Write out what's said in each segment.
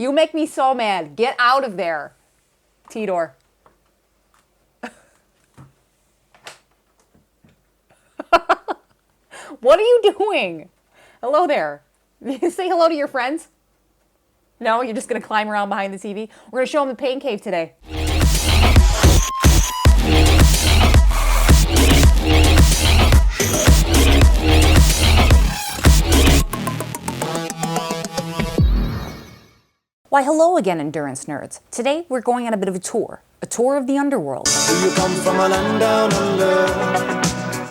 You make me so mad. Get out of there. Tidor. What are you doing? Hello there. Say hello to your friends. No, you're just going to climb around behind the TV? We're going to show them the pain cave today. Why, hello again, endurance nerds. Today, we're going on a bit of a tour of the underworld. Do you come from a land down under?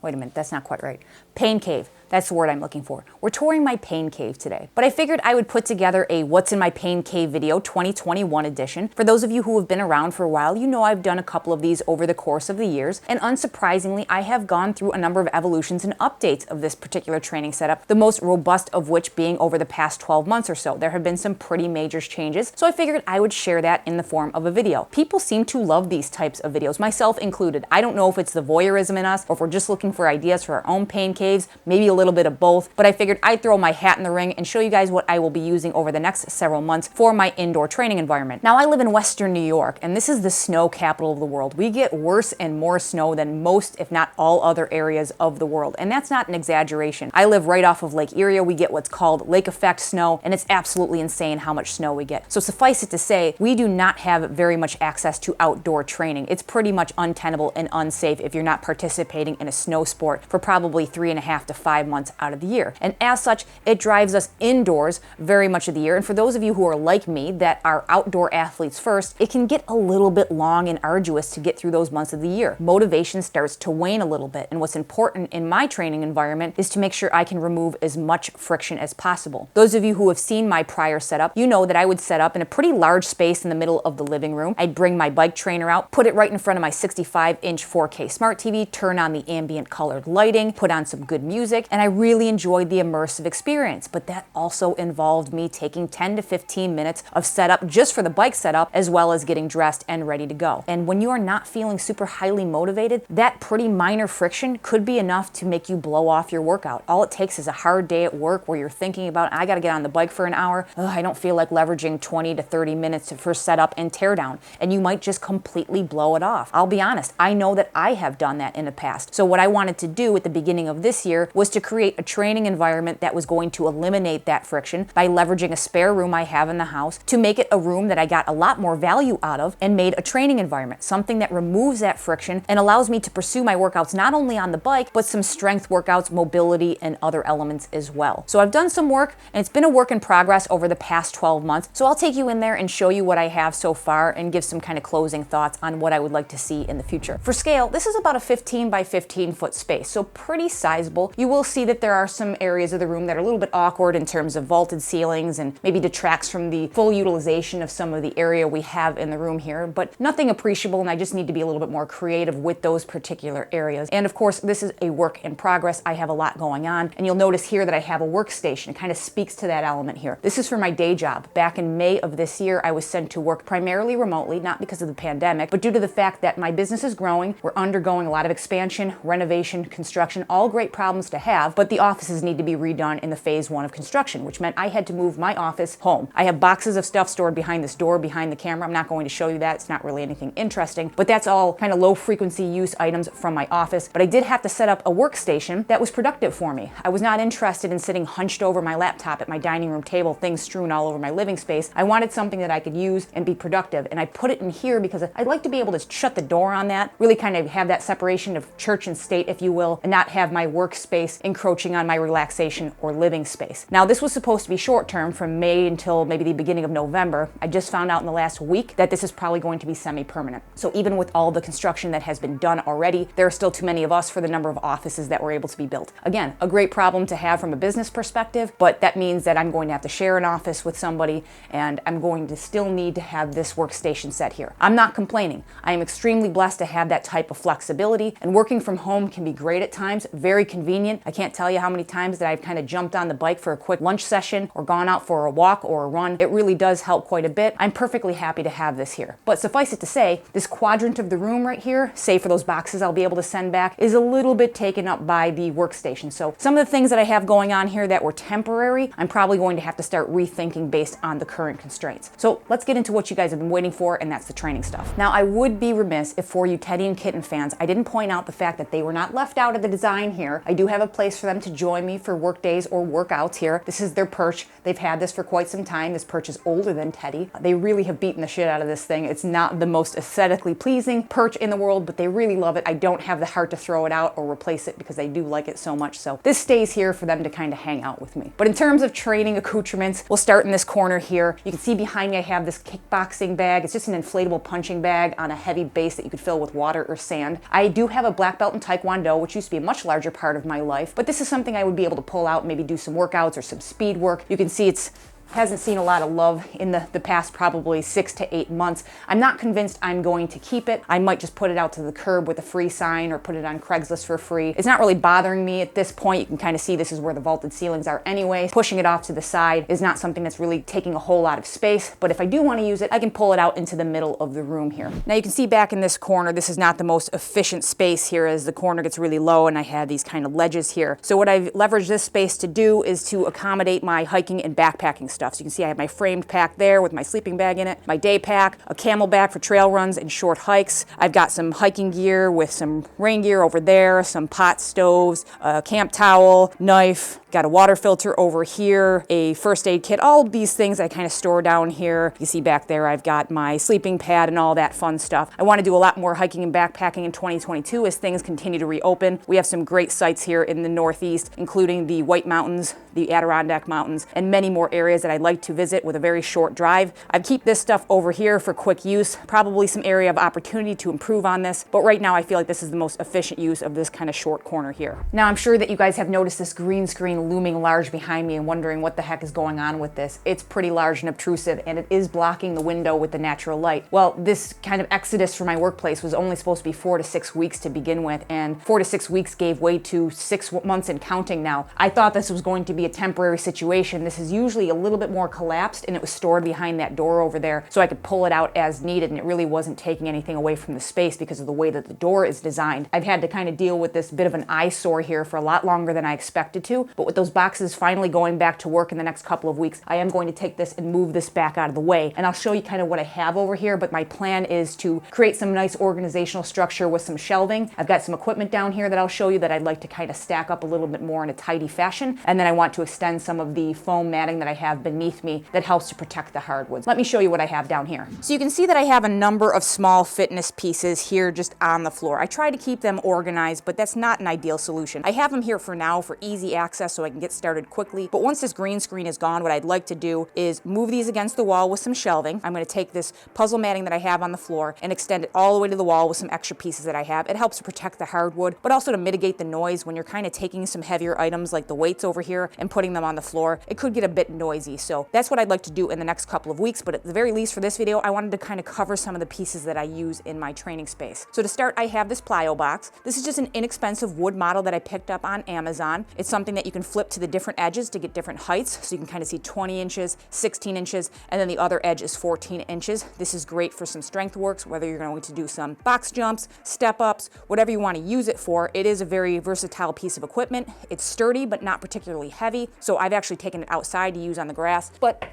Wait a minute, that's not quite right. Pain cave. That's the word I'm looking for. We're touring my pain cave today, but I figured I would put together a What's in My Pain Cave video 2021 edition. For those of you who have been around for a while, you know I've done a couple of these over the course of the years, and unsurprisingly, I have gone through a number of evolutions and updates of this particular training setup, the most robust of which being over the past 12 months or so. There have been some pretty major changes, so I figured I would share that in the form of a video. People seem to love these types of videos, myself included. I don't know if it's the voyeurism in us, or if we're just looking for ideas for our own pain caves, maybe a little bit of both, but I figured I'd throw my hat in the ring and show you guys what I will be using over the next several months for my indoor training environment. Now, I live in Western New York, and this is the snow capital of the world. We get worse and more snow than most, if not all, other areas of the world, and that's not an exaggeration. I live right off of Lake Erie. We get what's called lake effect snow, and it's absolutely insane how much snow we get. So suffice it to say, we do not have very much access to outdoor training. It's pretty much untenable and unsafe if you're not participating in a snow sport for probably 3.5 to 5 months out of the year. And as such, it drives us indoors very much of the year. And for those of you who are like me, that are outdoor athletes first, it can get a little bit long and arduous to get through those months of the year. Motivation starts to wane a little bit. And what's important in my training environment is to make sure I can remove as much friction as possible. Those of you who have seen my prior setup, you know that I would set up in a pretty large space in the middle of the living room. I'd bring my bike trainer out, put it right in front of my 65-inch 4K smart TV, turn on the ambient colored lighting, put on some good music, and I really enjoyed the immersive experience. But that also involved me taking 10 to 15 minutes of setup just for the bike setup, as well as getting dressed and ready to go. And when you are not feeling super highly motivated, that pretty minor friction could be enough to make you blow off your workout. All it takes is a hard day at work where you're thinking about, I gotta get on the bike for an hour. I don't feel like leveraging 20 to 30 minutes for setup and tear down, and you might just completely blow it off. I'll be honest, I know that I have done that in the past. So what I wanted to do at the beginning of this year was to create a training environment that was going to eliminate that friction by leveraging a spare room I have in the house to make it a room that I got a lot more value out of and made a training environment, something that removes that friction and allows me to pursue my workouts not only on the bike, but some strength workouts, mobility, and other elements as well. So I've done some work, and it's been a work in progress over the past 12 months. So I'll take you in there and show you what I have so far and give some kind of closing thoughts on what I would like to see in the future. For scale, this is about a 15 by 15 foot space, so pretty sizable. You will see that there are some areas of the room that are a little bit awkward in terms of vaulted ceilings and maybe detracts from the full utilization of some of the area we have in the room here, but nothing appreciable, and I just need to be a little bit more creative with those particular areas. And of course, this is a work in progress. I have a lot going on, and you'll notice here that I have a workstation. It kind of speaks to that element here. This is for my day job. Back in May of this year, I was sent to work primarily remotely, not because of the pandemic, but due to the fact that my business is growing. We're undergoing a lot of expansion, renovation, construction, all great problems to have, but the offices need to be redone in the phase 1 of construction, which meant I had to move my office home. I have boxes of stuff stored behind this door, behind the camera. I'm not going to show you that. It's not really anything interesting, but that's all kind of low frequency use items from my office. But I did have to set up a workstation that was productive for me. I was not interested in sitting hunched over my laptop at my dining room table, things strewn all over my living space. I wanted something that I could use and be productive, and I put it in here because I'd like to be able to shut the door on that, really kind of have that separation of church and state, if you will, and not have my workspace encroaching on my relaxation or living space. Now, this was supposed to be short term from May until maybe the beginning of November. I just found out in the last week that this is probably going to be semi-permanent. So even with all the construction that has been done already, there are still too many of us for the number of offices that were able to be built. Again, a great problem to have from a business perspective, but that means that I'm going to have to share an office with somebody, and I'm going to still need to have this workstation set here. I'm not complaining. I am extremely blessed to have that type of flexibility, and working from home can be great at times, very convenient. I can't tell you how many times that I've kind of jumped on the bike for a quick lunch session or gone out for a walk or a run. It really does help quite a bit. I'm perfectly happy to have this here. But suffice it to say, this quadrant of the room right here, save for those boxes I'll be able to send back, is a little bit taken up by the workstation. So some of the things that I have going on here that were temporary, I'm probably going to have to start rethinking based on the current constraints. So let's get into what you guys have been waiting for, and that's the training stuff. Now, I would be remiss if for you Teddy and Kitten fans, I didn't point out the fact that they were not left out of the design here. I do have a place for them to join me for work days or workouts here. This is their perch. They've had this for quite some time. This perch is older than Teddy. They really have beaten the shit out of this thing. It's not the most aesthetically pleasing perch in the world, but they really love it. I don't have the heart to throw it out or replace it because they do like it so much. So this stays here for them to kind of hang out with me. But in terms of training accoutrements, we'll start in this corner here. You can see behind me I have this kickboxing bag. It's just an inflatable punching bag on a heavy base that you could fill with water or sand. I do have a black belt in Taekwondo, which used to be a much larger part of my life, but this is something I would be able to pull out, maybe do some workouts or some speed work. You can see it's hasn't seen a lot of love in the past probably 6 to 8 months. I'm not convinced I'm going to keep it. I might just put it out to the curb with a free sign or put it on Craigslist for free. It's not really bothering me at this point. You can kind of see this is where the vaulted ceilings are anyway. Pushing it off to the side is not something that's really taking a whole lot of space, but if I do want to use it, I can pull it out into the middle of the room here. Now you can see back in this corner, this is not the most efficient space here as the corner gets really low and I have these kind of ledges here. So what I've leveraged this space to do is to accommodate my hiking and backpacking stuff. So you can see I have my framed pack there with my sleeping bag in it, my day pack, a camel bag for trail runs and short hikes. I've got some hiking gear with some rain gear over there, some pot stoves, a camp towel, knife, got a water filter over here, a first aid kit, all of these things I kind of store down here. You see back there I've got my sleeping pad and all that fun stuff. I want to do a lot more hiking and backpacking in 2022 as things continue to reopen. We have some great sites here in the Northeast, including the White Mountains, the Adirondack Mountains, and many more areas that I'd like to visit with a very short drive. I keep this stuff over here for quick use, probably some area of opportunity to improve on this, but right now I feel like this is the most efficient use of this kind of short corner here. Now I'm sure that you guys have noticed this green screen looming large behind me and wondering what the heck is going on with this. It's pretty large and obtrusive and it is blocking the window with the natural light. Well, this kind of exodus from my workplace was only supposed to be 4 to 6 weeks to begin with, and 4 to 6 weeks gave way to 6 months and counting now. I thought this was going to be a temporary situation. This is usually a little bit more collapsed and it was stored behind that door over there so I could pull it out as needed, and it really wasn't taking anything away from the space because of the way that the door is designed. I've had to kind of deal with this bit of an eyesore here for a lot longer than I expected to, but with those boxes finally going back to work in the next couple of weeks, I am going to take this and move this back out of the way, and I'll show you kind of what I have over here, but my plan is to create some nice organizational structure with some shelving. I've got some equipment down here that I'll show you that I'd like to kind of stack up a little bit more in a tidy fashion, and then I want to extend some of the foam matting that I have beneath me that helps to protect the hardwoods. Let me show you what I have down here. So you can see that I have a number of small fitness pieces here just on the floor. I try to keep them organized, but that's not an ideal solution. I have them here for now for easy access so I can get started quickly, but once this green screen is gone, what I'd like to do is move these against the wall with some shelving. I'm going to take this puzzle matting that I have on the floor and extend it all the way to the wall with some extra pieces that I have. It helps to protect the hardwood, but also to mitigate the noise when you're kind of taking some heavier items like the weights over here and putting them on the floor. It could get a bit noisy, so that's what I'd like to do in the next couple of weeks, but at the very least for this video, I wanted to kind of cover some of the pieces that I use in my training space. So to start, I have this plyo box. This is just an inexpensive wood model that I picked up on Amazon. It's something that you can flip to the different edges to get different heights, so you can kind of see 20 inches, 16 inches, and then the other edge is 14 inches. This is great for some strength works, whether you're going to do some box jumps, step ups, whatever you want to use it for. It is a very versatile piece of equipment. It's sturdy, but not particularly heavy, so I've actually taken it outside to use on the grass, but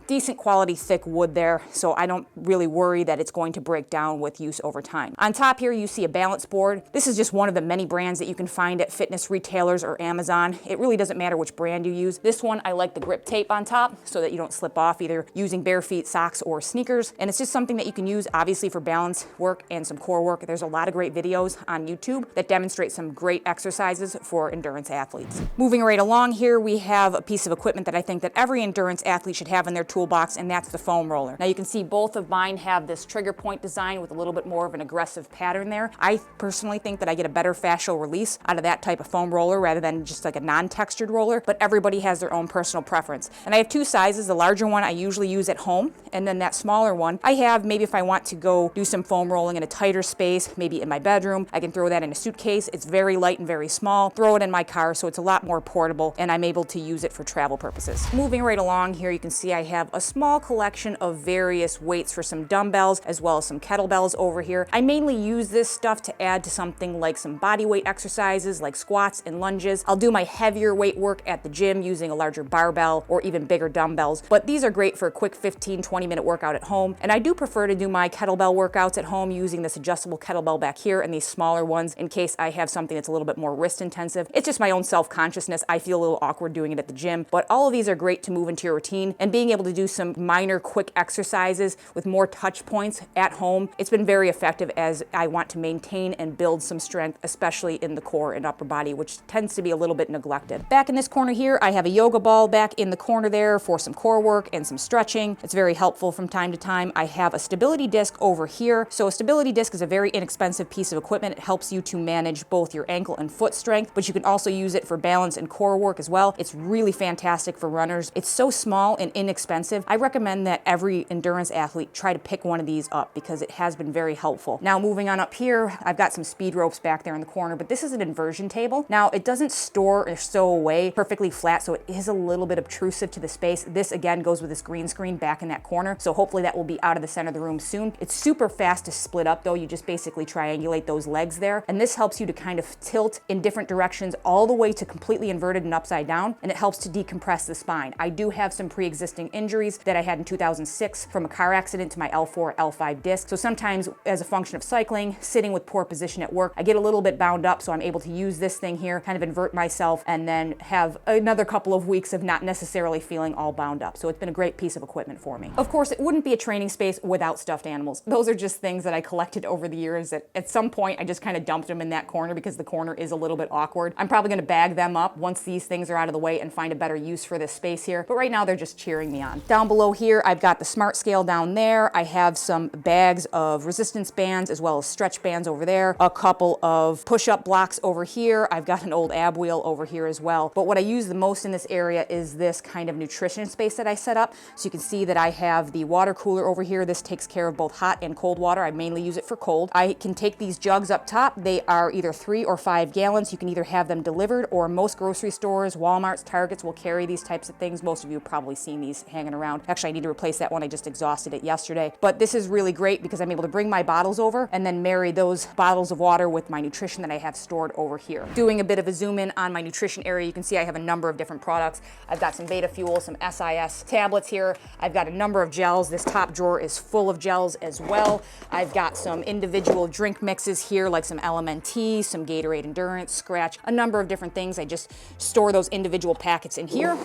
decent quality thick wood there, so I don't really worry that it's going to break down with use over time. On top here you see a balance board. This is just one of the many brands that you can find at fitness retailers or Amazon. It really doesn't matter which brand you use. This one, I like the grip tape on top so that you don't slip off either using bare feet, socks, or sneakers, and it's just something that you can use obviously for balance work and some core work. There's a lot of great videos on YouTube that demonstrate some great exercises for endurance athletes. Moving right along here, we have a piece of equipment that I think that every endurance athlete should have in their toolbox, and that's the foam roller. Now you can see both of mine have this trigger point design with a little bit more of an aggressive pattern there. I personally think that I get a better fascial release out of that type of foam roller rather than just like a non-textured roller, but everybody has their own personal preference. And I have two sizes. The larger one I usually use at home, and then that smaller one I have maybe if I want to go do some foam rolling in a tighter space, maybe in my bedroom. I can throw that in a suitcase. It's very light and very small. Throw it in my car, so it's a lot more portable, and I'm able to use it for travel purposes. Moving right along here, you can see I have a small collection of various weights for some dumbbells as well as some kettlebells over here. I mainly use this stuff to add to something like some body weight exercises like squats and lunges. I'll do my heavier weight work at the gym using a larger barbell or even bigger dumbbells, but these are great for a quick 15-20 minute workout at home. And I do prefer to do my kettlebell workouts at home using this adjustable kettlebell back here and these smaller ones in case I have something that's a little bit more wrist intensive. It's just my own self-consciousness. I feel a little awkward doing it at the gym, but all of these are great to move into your routine, and being able to do some minor quick exercises with more touch points at home, it's been very effective as I want to maintain and build some strength, especially in the core and upper body, which tends to be a little bit neglected. Back in this corner here, I have a yoga ball back in the corner there for some core work and some stretching. It's very helpful from time to time. I have a stability disc over here. So a stability disc is a very inexpensive piece of equipment. It helps you to manage both your ankle and foot strength, but you can also use it for balance and core work as well. It's really fantastic for runners. It's so small and inexpensive. I recommend that every endurance athlete try to pick one of these up because it has been very helpful. Now moving on up here, I've got some speed ropes back there in the corner, but this is an inversion table. Now it doesn't store or stow away perfectly flat, so it is a little bit obtrusive to the space. This again goes with this green screen back in that corner, so hopefully that will be out of the center of the room soon. It's super fast to split up though. You just basically triangulate those legs there, and this helps you to kind of tilt in different directions all the way to completely inverted and upside down, and it helps to decompress the spine. I do have some pre-existing injuries that I had in 2006 from a car accident to my L4, L5 disc, so sometimes as a function of cycling, sitting with poor position at work, I get a little bit bound up, so I'm able to use this thing here, kind of invert myself, and then have another couple of weeks of not necessarily feeling all bound up. So it's been a great piece of equipment for me. Of course, it wouldn't be a training space without stuffed animals. Those are just things that I collected over the years that at some point I just kind of dumped them in that corner because the corner is a little bit awkward. I'm probably going to bag them up once these things are out of the way and find a better use for this space here, but right now they're just cheering me on. Down below here, I've got the smart scale down there. I have some bags of resistance bands as well as stretch bands over there, a couple of push-up blocks over here. I've got an old ab wheel over here as well, but what I use the most in this area is this kind of nutrition space that I set up. So you can see that I have the water cooler over here. This takes care of both hot and cold water. I mainly use it for cold. I can take these jugs up top. They are either 3 or 5 gallons. You can either have them delivered, or most grocery stores, Walmart's, Targets will carry these types of things. Most of you have probably seen these hanging around. Actually, I need to replace that one. I just exhausted it yesterday. But this is really great because I'm able to bring my bottles over and then marry those bottles of water with my nutrition that I have stored over here. Doing a bit of a zoom in on my nutrition area, you can see I have a number of different products. I've got some Beta Fuel, some SIS tablets here. I've got a number of gels. This top drawer is full of gels as well. I've got some individual drink mixes here, like some LMNT, some Gatorade Endurance, Scratch, a number of different things. I just store those individual packets in here.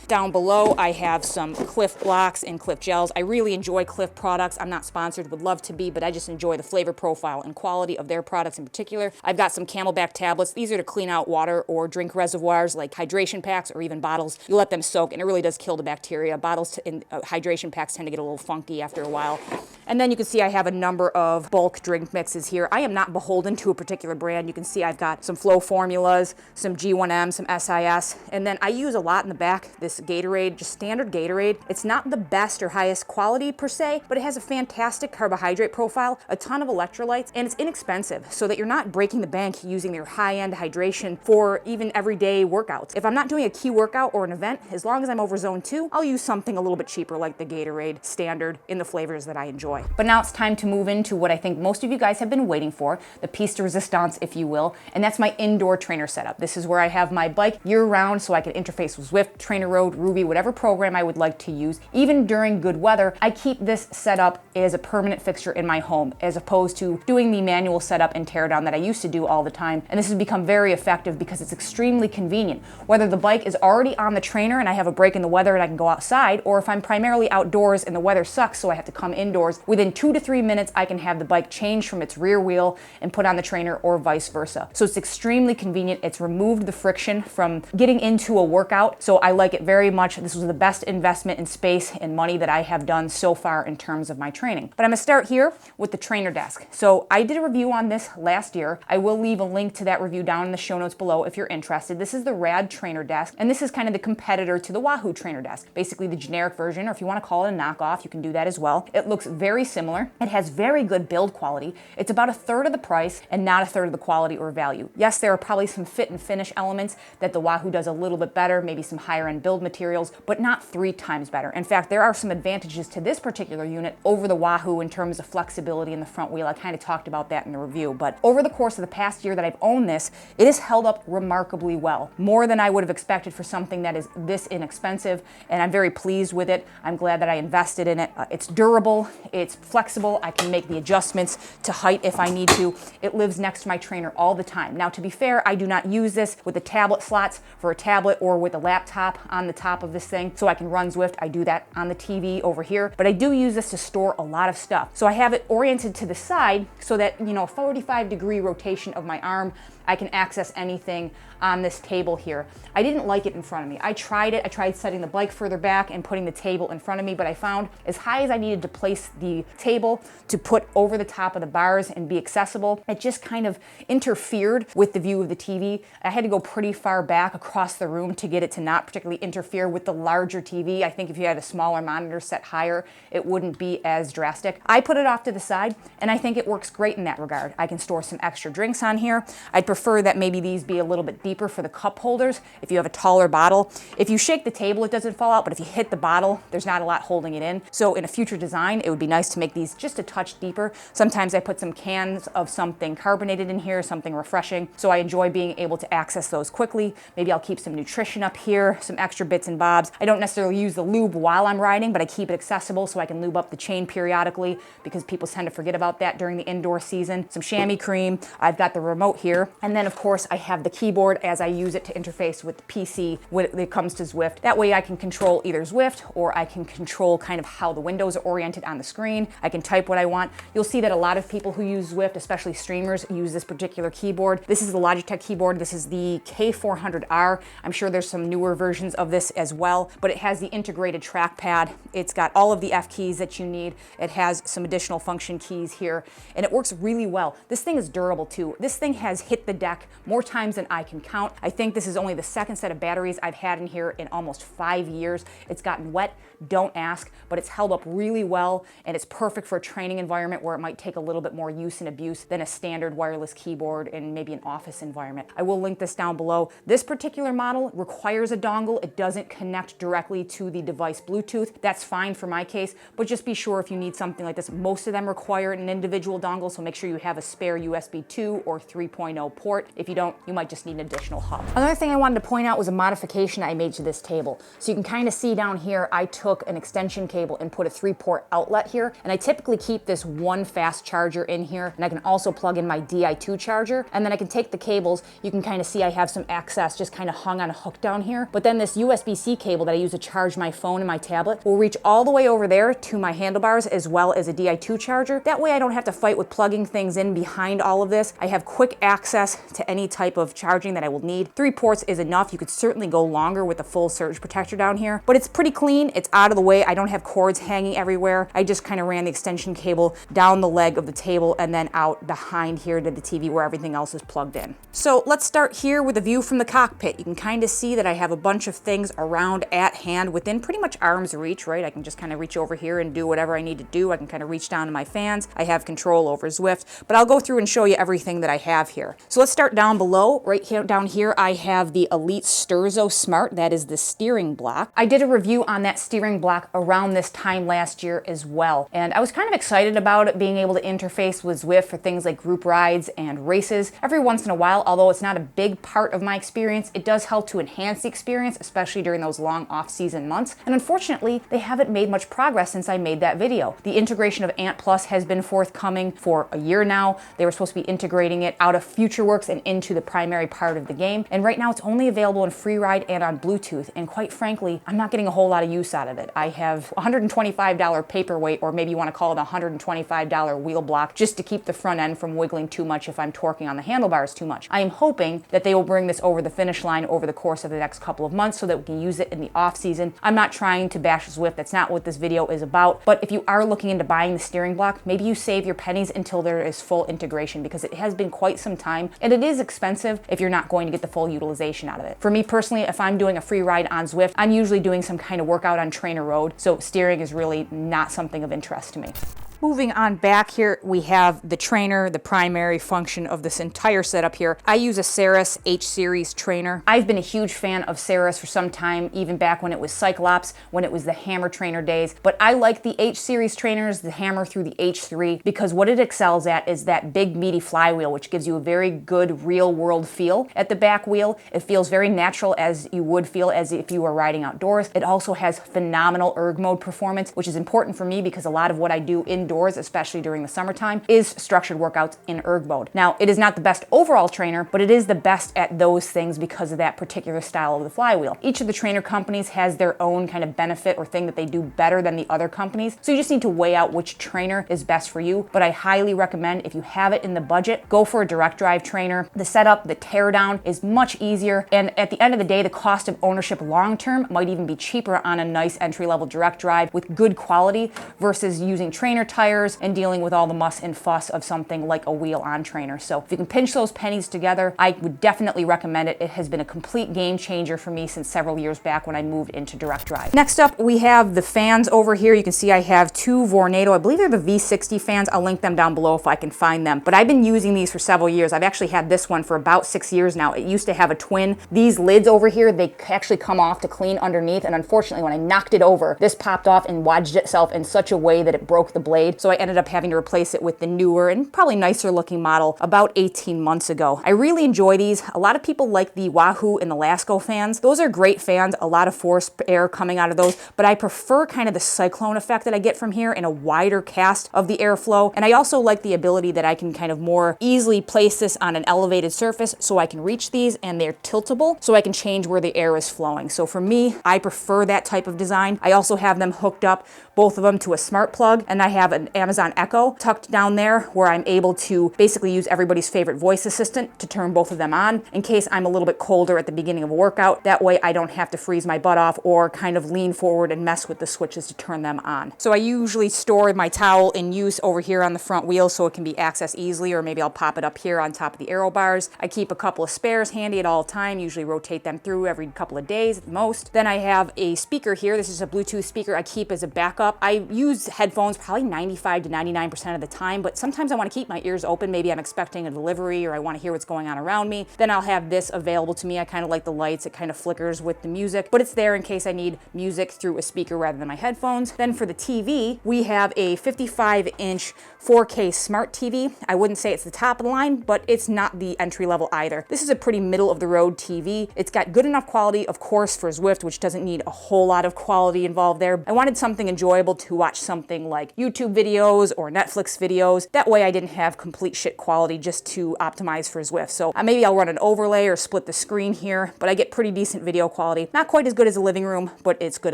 Down below, I have some Cliff blocks and Cliff gels. I really enjoy Cliff products. I'm not sponsored, would love to be, but I just enjoy the flavor profile and quality of their products in particular. I've got some Camelback tablets. These are to clean out water or drink reservoirs like hydration packs or even bottles. You let them soak and it really does kill the bacteria. Bottles in hydration packs tend to get a little funky after a while. And then you can see I have a number of bulk drink mixes here. I am not beholden to a particular brand. You can see I've got some Flow formulas, some G1M, some SIS, and then I use a lot in the back this Gatorade, just standard Gatorade. It's not the best or highest quality per se, but it has a fantastic carbohydrate profile, a ton of electrolytes, and it's inexpensive so that you're not breaking the bank using your high-end hydration for even everyday workouts. If I'm not doing a key workout or an event, as long as I'm over zone 2, I'll use something a little bit cheaper like the Gatorade standard in the flavors that I enjoy. But now it's time to move into what I think most of you guys have been waiting for, the piece de resistance, if you will, and that's my indoor trainer setup. This is where I have my bike year-round so I can interface with Zwift, Trainer Road, Ruby, whatever program I would like to use. Even during good weather, I keep this set up as a permanent fixture in my home, as opposed to doing the manual setup and teardown that I used to do all the time. And this has become very effective because it's extremely convenient. Whether the bike is already on the trainer and I have a break in the weather and I can go outside, or if I'm primarily outdoors and the weather sucks so I have to come indoors, within 2 to 3 minutes I can have the bike changed from its rear wheel and put on the trainer, or vice versa. So it's extremely convenient. It's removed the friction from getting into a workout, so I like it very very much, this was the best investment in space and money that I have done so far in terms of my training. But I'm gonna start here with the trainer desk. So I did a review on this last year. I will leave a link to that review down in the show notes below if you're interested. This is the Rad trainer desk, and this is kind of the competitor to the Wahoo trainer desk. Basically the generic version, or if you want to call it a knockoff, you can do that as well. It looks very similar. It has very good build quality. It's about a third of the price and not a third of the quality or value. Yes, there are probably some fit and finish elements that the Wahoo does a little bit better, maybe some higher end build materials, but not 3 times better. In fact, there are some advantages to this particular unit over the Wahoo in terms of flexibility in the front wheel. I kind of talked about that in the review, but over the course of the past year that I've owned this, it has held up remarkably well, more than I would have expected for something that is this inexpensive, and I'm very pleased with it. I'm glad that I invested in it. It's durable, it's flexible, I can make the adjustments to height if I need to. It lives next to my trainer all the time. Now, to be fair, I do not use this with the tablet slots for a tablet or with a laptop on the top of this thing so I can run Zwift. I do that on the TV over here, but I do use this to store a lot of stuff. So I have it oriented to the side so that, you know, a 45-degree rotation of my arm, I can access anything on this table here. I didn't like it in front of me. I tried it. I tried setting the bike further back and putting the table in front of me, but I found as high as I needed to place the table to put over the top of the bars and be accessible, it just kind of interfered with the view of the TV. I had to go pretty far back across the room to get it to not particularly interfere with the larger TV. I think if you had a smaller monitor set higher, it wouldn't be as drastic. I put it off to the side, and I think it works great in that regard. I can store some extra drinks on here. I'd prefer that maybe these be a little bit deeper for the cup holders if you have a taller bottle. If you shake the table, it doesn't fall out, but if you hit the bottle, there's not a lot holding it in. So in a future design, it would be nice to make these just a touch deeper. Sometimes I put some cans of something carbonated in here, something refreshing, so I enjoy being able to access those quickly. Maybe I'll keep some nutrition up here, some extra bits and bobs. I don't necessarily use the lube while I'm riding, but I keep it accessible so I can lube up the chain periodically because people tend to forget about that during the indoor season. Some chamois cream. I've got the remote here. And then of course I have the keyboard as I use it to interface with the PC when it comes to Zwift. That way I can control either Zwift or I can control kind of how the windows are oriented on the screen. I can type what I want. You'll see that a lot of people who use Zwift, especially streamers, use this particular keyboard. This is the Logitech keyboard. This is the K400R. I'm sure there's some newer versions of this as well, but it has the integrated trackpad. It's got all of the F keys that you need. It has some additional function keys here, and it works really well. This thing is durable too. This thing has hit the deck more times than I can count. I think this is only the second set of batteries I've had in here in almost 5 years. It's gotten wet, don't ask, but it's held up really well, and it's perfect for a training environment where it might take a little bit more use and abuse than a standard wireless keyboard in maybe an office environment. I will link this down below. This particular model requires a dongle. It doesn't connect directly to the device Bluetooth. That's fine for my case, but just be sure if you need something like this. Most of them require an individual dongle, so make sure you have a spare USB 2 or 3.0 port. If you don't, you might just need an additional hub. Another thing I wanted to point out was a modification I made to this table. So you can kind of see down here, I took an extension cable and put a 3-port outlet here, and I typically keep this one fast charger in here, and I can also plug in my Di2 charger, and then I can take the cables. You can kind of see I have some excess just kind of hung on a hook down here, but then this USB-C cable that I use to charge my phone and my tablet will reach all the way over there to my handlebars as well as a Di2 charger. That way I don't have to fight with plugging things in behind all of this. I have quick access to any type of charging that I will need. 3 ports is enough. You could certainly go longer with a full surge protector down here, but it's pretty clean. It's out of the way. I don't have cords hanging everywhere. I just kind of ran the extension cable down the leg of the table and then out behind here to the TV where everything else is plugged in. So let's start here with a view from the cockpit. You can kind of see that I have a bunch of things around at hand within pretty much arm's reach, right? I can just kind of reach over here and do whatever I need to do. I can kind of reach down to my fans. I have control over Zwift, but I'll go through and show you everything that I have here. So let's start down below. Right here, down here, I have the Elite Sturzo Smart. That is the steering block. I did a review on that steering block around this time last year as well, and I was kind of excited about it being able to interface with Zwift for things like group rides and races. Every once in a while, although it's not a big part of my experience, it does help to enhance the experience, especially during those long off-season months. And unfortunately, they haven't made much progress since I made that video. The integration of Ant Plus has been forthcoming for a year now. They were supposed to be integrating it out of FutureWorks and into the primary part of the game. And right now it's only available in FreeRide and on Bluetooth. And quite frankly, I'm not getting a whole lot of use out of it. I have $125 paperweight, or maybe you want to call it a $125 wheel block, just to keep the front end from wiggling too much if I'm torquing on the handlebars too much. I am hoping that they will bring this over the finish line over the course of the next couple of months so that can use it in the off season. I'm not trying to bash Zwift. That's not what this video is about. But if you are looking into buying the steering block, maybe you save your pennies until there is full integration, because it has been quite some time and it is expensive if you're not going to get the full utilization out of it. For me personally, if I'm doing a free ride on Zwift, I'm usually doing some kind of workout on Trainer Road, so steering is really not something of interest to me. Moving on back here, we have the trainer, the primary function of this entire setup here. I use a Ceres H-Series trainer. I've been a huge fan of Ceres for some time, even back when it was Cyclops, when it was the Hammer trainer days. But I like the H-Series trainers, the Hammer through the H3, because what it excels at is that big meaty flywheel, which gives you a very good real world feel at the back wheel. It feels very natural, as you would feel as if you were riding outdoors. It also has phenomenal erg mode performance, which is important for me because a lot of what I do indoors, especially during the summertime, is structured workouts in erg mode. Now, it is not the best overall trainer, but it is the best at those things because of that particular style of the flywheel. Each of the trainer companies has their own kind of benefit or thing that they do better than the other companies, so you just need to weigh out which trainer is best for you. But I highly recommend, if you have it in the budget, go for a direct drive trainer. The setup, the teardown is much easier, and at the end of the day, the cost of ownership long term might even be cheaper on a nice entry-level direct drive with good quality versus using trainer tires and dealing with all the muss and fuss of something like a wheel-on trainer. So if you can pinch those pennies together, I would definitely recommend it. It has been a complete game changer for me since several years back when I moved into direct drive. Next up, we have the fans over here. You can see I have two Vornado. I believe they're the V60 fans. I'll link them down below if I can find them. But I've been using these for several years. I've actually had this one for about 6 years now. It used to have a twin. These lids over here, they actually come off to clean underneath, and unfortunately when I knocked it over, this popped off and wedged itself in such a way that it broke the blade. So I ended up having to replace it with the newer and probably nicer looking model about 18 months ago. I really enjoy these. A lot of people like the Wahoo and the Lasco fans. Those are great fans, a lot of forced air coming out of those, but I prefer kind of the cyclone effect that I get from here and a wider cast of the airflow. And I also like the ability that I can kind of more easily place this on an elevated surface so I can reach these, and they're tiltable so I can change where the air is flowing. So for me, I prefer that type of design. I also have them hooked up, both of them, to a smart plug, and I have an Amazon Echo tucked down there where I'm able to basically use everybody's favorite voice assistant to turn both of them on in case I'm a little bit colder at the beginning of a workout. That way I don't have to freeze my butt off or kind of lean forward and mess with the switches to turn them on. So I usually store my towel in use over here on the front wheel so it can be accessed easily, or maybe I'll pop it up here on top of the aero bars. I keep a couple of spares handy at all time, usually rotate them through every couple of days at the most. Then I have a speaker here. This is a Bluetooth speaker I keep as a backup. I use headphones probably 95 to 99% of the time, but sometimes I want to keep my ears open. Maybe I'm expecting a delivery or I want to hear what's going on around me. Then I'll have this available to me. I kind of like the lights. It kind of flickers with the music, but it's there in case I need music through a speaker rather than my headphones. Then for the TV, we have a 55-inch 4K smart TV. I wouldn't say it's the top of the line, but it's not the entry level either. This is a pretty middle of the road TV. It's got good enough quality, of course, for Zwift, which doesn't need a whole lot of quality involved there. I wanted something enjoyable to watch something like YouTube videos or Netflix videos. That way I didn't have complete shit quality just to optimize for Zwift. So maybe I'll run an overlay or split the screen here, but I get pretty decent video quality. Not quite as good as the living room, but it's good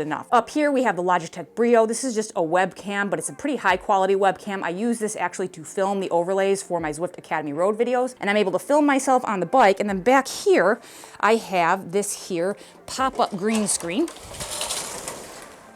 enough. Up here we have the Logitech Brio. This is just a webcam, but it's a pretty high quality webcam. I use this actually to film the overlays for my Zwift Academy Road videos, and I'm able to film myself on the bike. And then back here, I have this here pop-up green screen.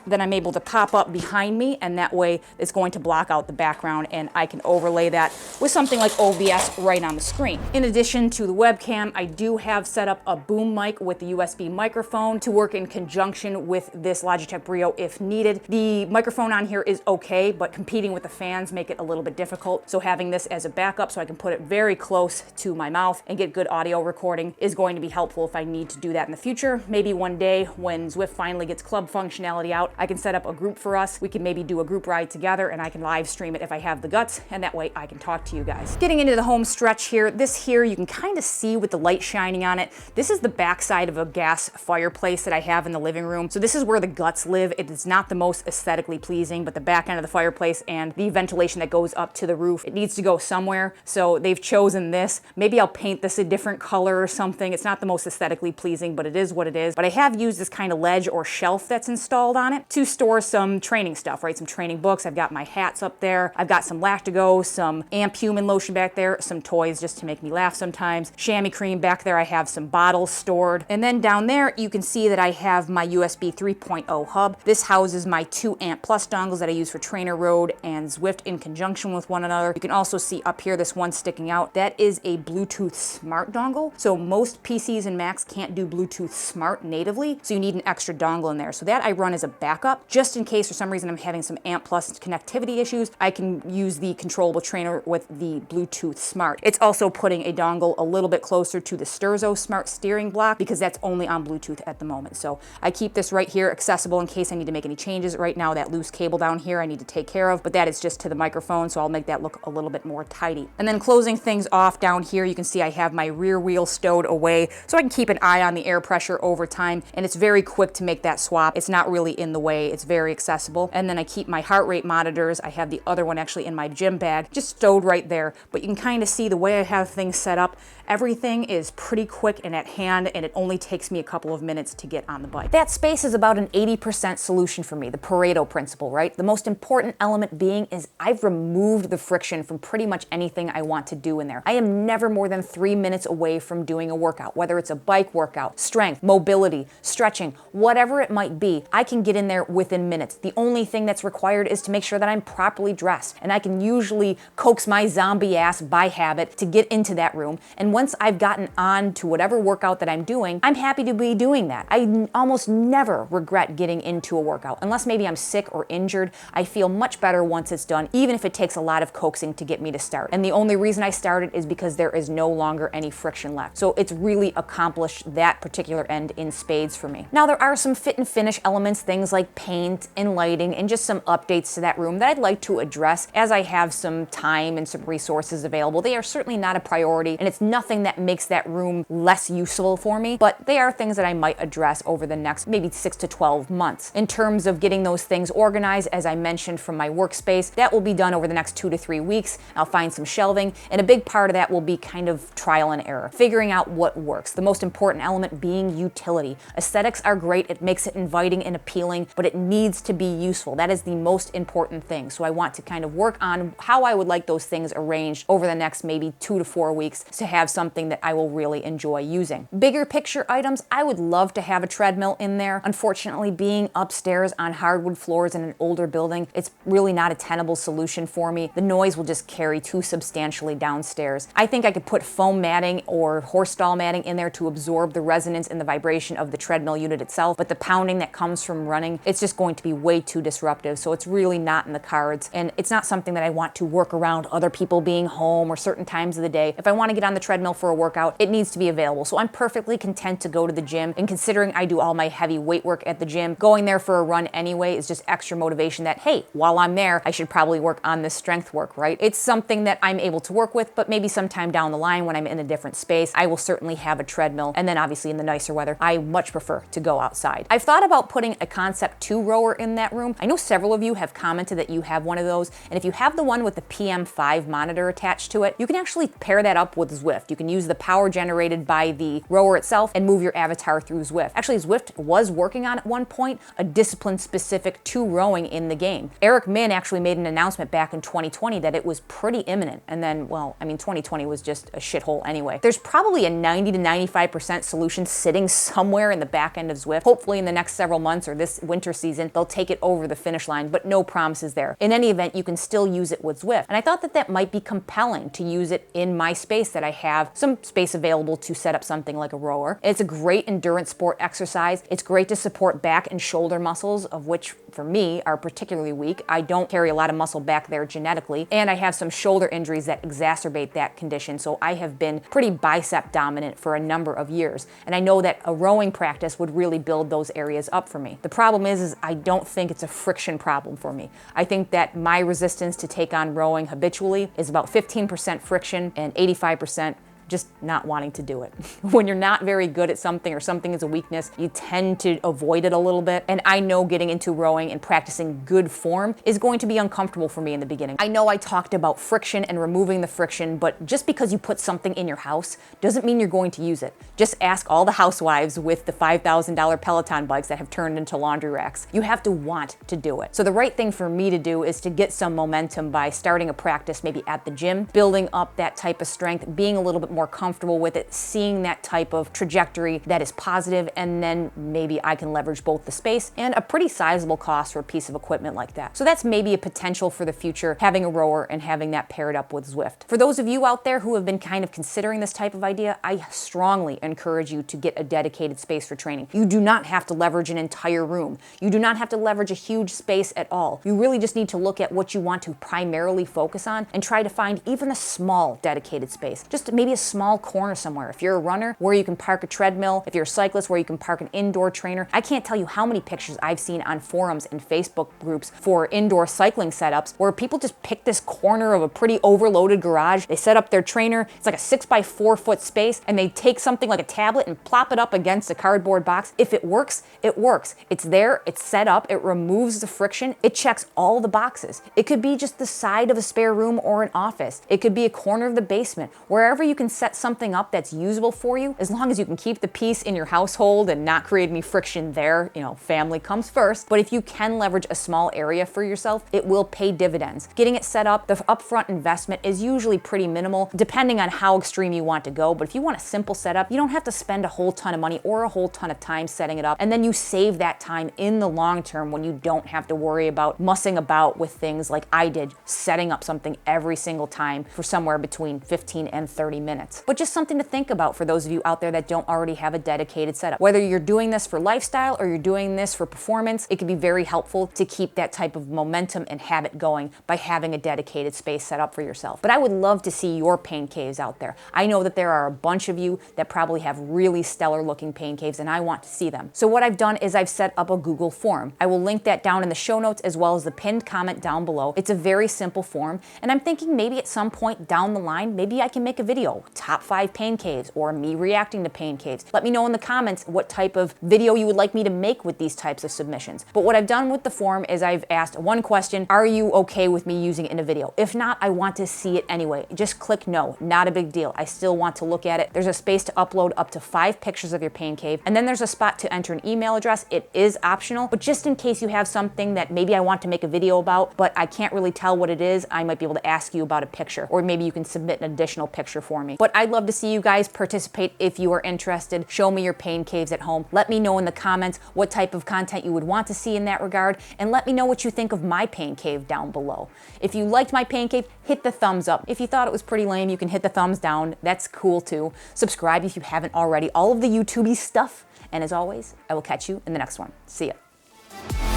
Then I'm able to pop up behind me, and that way it's going to block out the background, and I can overlay that with something like OBS right on the screen. In addition to the webcam, I do have set up a boom mic with the USB microphone to work in conjunction with this Logitech Brio if needed. The microphone on here is okay, but competing with the fans make it a little bit difficult. So having this as a backup so I can put it very close to my mouth and get good audio recording is going to be helpful if I need to do that in the future. Maybe one day when Zwift finally gets club functionality out, I can set up a group for us. We can maybe do a group ride together, and I can live stream it if I have the guts, and that way I can talk to you guys. Getting into the home stretch here, this here you can kind of see with the light shining on it. This is the backside of a gas fireplace that I have in the living room. So this is where the guts live. It is not the most aesthetically pleasing, but the back end of the fireplace and the ventilation that goes up to the roof, it needs to go somewhere. So they've chosen this. Maybe I'll paint this a different color or something. It's not the most aesthetically pleasing, but it is what it is. But I have used this kind of ledge or shelf that's installed on it. want to store some training stuff, right? Some training books. I've got my hats up there. I've got some Lactigo, some Amp Human lotion back there, some toys just to make me laugh sometimes. Chamois cream back there. I have some bottles stored. And then down there, you can see that I have my USB 3.0 hub. This houses my 2 Amp Plus dongles that I use for Trainer Road and Zwift in conjunction with one another. You can also see up here, this one sticking out. That is a Bluetooth Smart dongle. So most PCs and Macs can't do Bluetooth Smart natively, so you need an extra dongle in there. So that I run as a backup, just in case for some reason I'm having some Amp Plus connectivity issues. I can use the controllable trainer with the Bluetooth Smart. It's also putting a dongle a little bit closer to the Sturzo Smart steering block because that's only on Bluetooth at the moment. So I keep this right here accessible in case I need to make any changes. Right now, that loose cable down here I need to take care of, but that is just to the microphone, so I'll make that look a little bit more tidy. And then closing things off down here, you can see I have my rear wheel stowed away so I can keep an eye on the air pressure over time, and it's very quick to make that swap. It's not really in the way. It's very accessible. And then I keep my heart rate monitors. I have the other one actually in my gym bag, just stowed right there, but you can kind of see the way I have things set up. Everything is pretty quick and at hand, and it only takes me a couple of minutes to get on the bike. That space is about an 80% solution for me, the Pareto principle, right? The most important element being is I've removed the friction from pretty much anything I want to do in there. I am never more than 3 minutes away from doing a workout, whether it's a bike workout, strength, mobility, stretching, whatever it might be. I can get in there within minutes. The only thing that's required is to make sure that I'm properly dressed, and I can usually coax my zombie ass by habit to get into that room. And once I've gotten on to whatever workout that I'm doing, I'm happy to be doing that. I almost never regret getting into a workout. Unless maybe I'm sick or injured, I feel much better once it's done, even if it takes a lot of coaxing to get me to start. And the only reason I started is because there is no longer any friction left. So it's really accomplished that particular end in spades for me. Now there are some fit and finish elements, things like paint and lighting, and just some updates to that room that I'd like to address as I have some time and some resources available. They are certainly not a priority, and it's nothing that makes that room less useful for me, but they are things that I might address over the next maybe 6 to 12 months. In terms of getting those things organized, as I mentioned from my workspace, that will be done over the next 2 to 3 weeks. I'll find some shelving, and a big part of that will be kind of trial and error, figuring out what works. The most important element being utility. Aesthetics are great, it makes it inviting and appealing, but it needs to be useful. That is the most important thing. So I want to kind of work on how I would like those things arranged over the next maybe 2 to 4 weeks to have something that I will really enjoy using. Bigger picture items, I would love to have a treadmill in there. Unfortunately, being upstairs on hardwood floors in an older building, it's really not a tenable solution for me. The noise will just carry too substantially downstairs. I think I could put foam matting or horse stall matting in there to absorb the resonance and the vibration of the treadmill unit itself, but the pounding that comes from running, it's just going to be way too disruptive, so it's really not in the cards, and it's not something that I want to work around other people being home or certain times of the day. If I want to get on the treadmill for a workout, it needs to be available, so I'm perfectly content to go to the gym, and considering I do all my heavy weight work at the gym, going there for a run anyway is just extra motivation that, hey, while I'm there, I should probably work on this strength work, right? It's something that I'm able to work with, but maybe sometime down the line when I'm in a different space, I will certainly have a treadmill, and then obviously in the nicer weather, I much prefer to go outside. I've thought about putting a Concept 2 rower in that room. I know several of you have commented that you have one of those, and if you have the one with the PM5 monitor attached to it, you can actually pair that up with Zwift. You can use the power generated by the rower itself and move your avatar through Zwift. Actually, Zwift was working on at one point a discipline-specific 2 rowing in the game. Eric Min actually made an announcement back in 2020 that it was pretty imminent, and then, well, I mean, 2020 was just a shithole anyway. There's probably a 90 to 95% solution sitting somewhere in the back end of Zwift. Hopefully in the next several months or this winter season, they'll take it over the finish line, but no promises there. In any event, you can still use it with Zwift, and I thought that that might be compelling to use it in my space that I have some space available to set up something like a rower. It's a great endurance sport exercise. It's great to support back and shoulder muscles, of which for me are particularly weak. I don't carry a lot of muscle back there genetically, and I have some shoulder injuries that exacerbate that condition, so I have been pretty bicep dominant for a number of years, and I know that a rowing practice would really build those areas up for me. The problem is I don't think it's a friction problem for me. I think that my resistance to take on rowing habitually is about 15% friction and 85% just not wanting to do it. When you're not very good at something or something is a weakness, you tend to avoid it a little bit. And I know getting into rowing and practicing good form is going to be uncomfortable for me in the beginning. I know I talked about friction and removing the friction, but just because you put something in your house doesn't mean you're going to use it. Just ask all the housewives with the $5,000 Peloton bikes that have turned into laundry racks. You have to want to do it. So the right thing for me to do is to get some momentum by starting a practice maybe at the gym, building up that type of strength, being a little bit more comfortable with it, seeing that type of trajectory that is positive, and then maybe I can leverage both the space and a pretty sizable cost for a piece of equipment like that. So that's maybe a potential for the future, having a rower and having that paired up with Zwift. For those of you out there who have been kind of considering this type of idea, I strongly encourage you to get a dedicated space for training. You do not have to leverage an entire room. You do not have to leverage a huge space at all. You really just need to look at what you want to primarily focus on and try to find even a small dedicated space. Just maybe a small corner somewhere. If you're a runner, where you can park a treadmill. If you're a cyclist, where you can park an indoor trainer. I can't tell you how many pictures I've seen on forums and Facebook groups for indoor cycling setups where people just pick this corner of a pretty overloaded garage. They set up their trainer. It's like a 6x4 foot space, and they take something like a tablet and plop it up against a cardboard box. If it works, it works. It's there, it's set up, it removes the friction, it checks all the boxes. It could be just the side of a spare room or an office. It could be a corner of the basement. Wherever you can set something up that's usable for you, as long as you can keep the peace in your household and not create any friction there, family comes first. But if you can leverage a small area for yourself, it will pay dividends. Getting it set up, the upfront investment is usually pretty minimal, depending on how extreme you want to go. But if you want a simple setup, you don't have to spend a whole ton of money or a whole ton of time setting it up. And then you save that time in the long term when you don't have to worry about mussing about with things like I did, setting up something every single time for somewhere between 15 and 30 minutes. But just something to think about for those of you out there that don't already have a dedicated setup. Whether you're doing this for lifestyle or you're doing this for performance, it can be very helpful to keep that type of momentum and habit going by having a dedicated space set up for yourself. But I would love to see your pain caves out there. I know that there are a bunch of you that probably have really stellar looking pain caves, and I want to see them. So what I've done is I've set up a Google form. I will link that down in the show notes as well as the pinned comment down below. It's a very simple form, and I'm thinking maybe at some point down the line, maybe I can make a video, top 5 pain caves, or me reacting to pain caves. Let me know in the comments what type of video you would like me to make with these types of submissions. But what I've done with the form is I've asked one question: are you okay with me using it in a video? If not, I want to see it anyway. Just click no, not a big deal. I still want to look at it. There's a space to upload up to 5 pictures of your pain cave, and then there's a spot to enter an email address. It is optional, but just in case you have something that maybe I want to make a video about, but I can't really tell what it is, I might be able to ask you about a picture, or maybe you can submit an additional picture for me. But I'd love to see you guys participate if you are interested. Show me your pain caves at home. Let me know in the comments what type of content you would want to see in that regard, and let me know what you think of my pain cave down below. If you liked my pain cave, hit the thumbs up. If you thought it was pretty lame, you can hit the thumbs down. That's cool too. Subscribe if you haven't already. All of the YouTubey stuff. And as always, I will catch you in the next one. See ya.